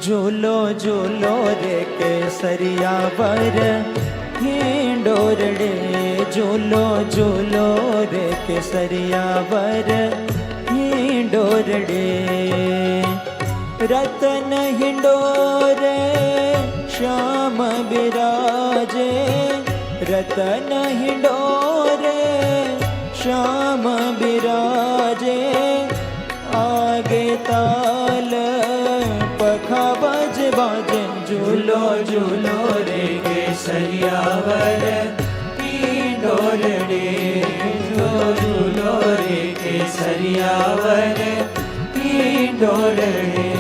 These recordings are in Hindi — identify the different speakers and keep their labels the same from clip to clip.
Speaker 1: झूलो झूलो रे केसरिया वर हिंडोरड़े, झूलो झूलो रे केसरिया वर हिंडोरड़े। रतन हिंडोरे श्याम बिराजे, रतन हिंडोरे श्याम बिराजे। आगे ताल पखा बाज बाजन, झूलो झूलो रे केसरिया वर हिंडोरड़े, झूलो झूलो रे केसरिया वर हिंडोरड़े।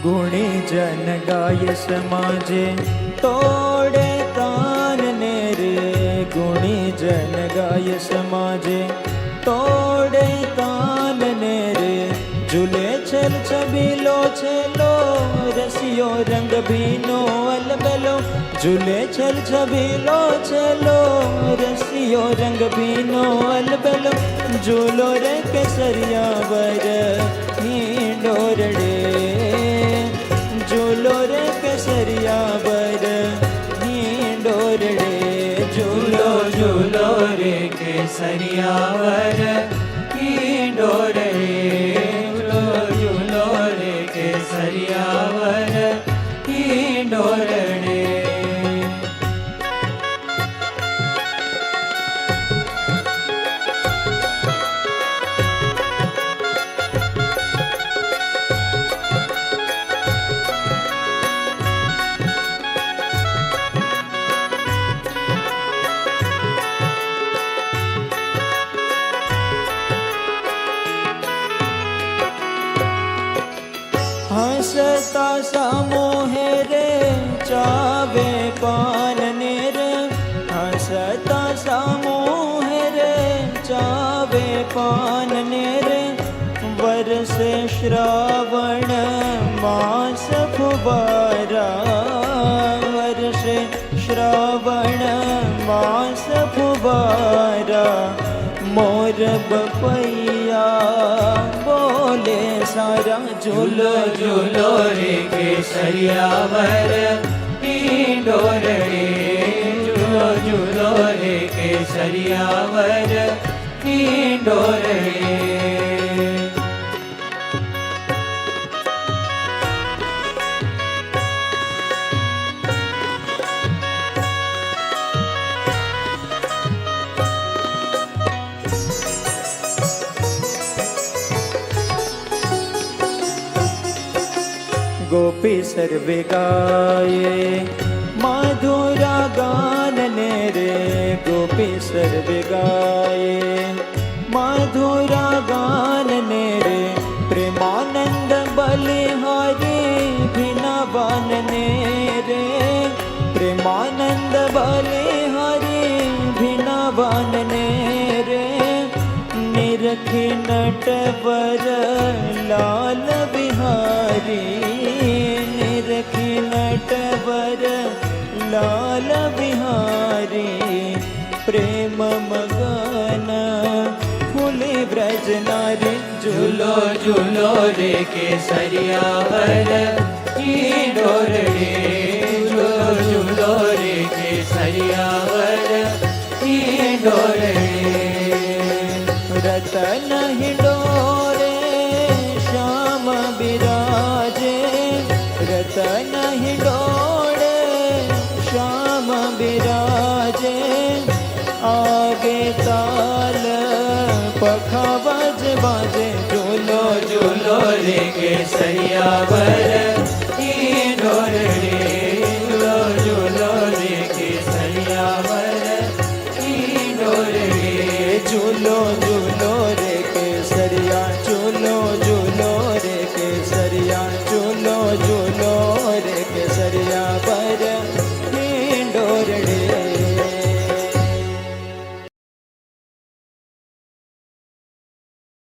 Speaker 1: गुणी जन गाय समाजे तोड़े तान ने रे, गुणी जन गाय समाजे तोड़े तान ने रे। झूले छल छबीलो छलो रसियो रंग भीनो अलबलो, झूले छल छबीलो छलो रसियो रंग भीनो अलबलो। झूलो रे केसरिया वर हिंडोरड़े, झूलो रे केसरिया वर हिंडोरड़े, झूलो झूलो रे केसरिया वर हिंडोरड़े, झूलो झूलो रे केसरिया वर हिंडोरड़े। हंसता समूह रे चावे पान ने रे, हंसता समूह रे चावे पान ने रे। वर्षे श्रावण मास फुबारा, वर्षे श्रावण मास फुबारा। मोर बपैया बोले सारा, झूलो झूलो रे केसरिया वर हिंडोरड़े, झूलो झूलो रे केसरिया वर हिंडोरड़े। गोपी सर्वे गाये मधुरा गान ने रे, गोपी सर्वे गाये मधुरा गान ने रे। प्रेमानंद बलिहारी भिनावान ने रे, प्रेमानंद बलिहारी भिनावान ने रे। निरखी नटवर लाल बिहारी, निरखी नटवर लाल बिहारी। प्रेम मगन फूले ब्रज नारी, झूलो झूलो रे केसरिया वर हिंडोरड़े, झूलो झूलो रे केसरिया वर हिंडोरड़े। रतन हिंडोरे તનહિ ડોળે શ્યામ બિરાજે આગે તાલ પખાવજ બાજે ઝૂલો
Speaker 2: झूलो रे केसरिया वर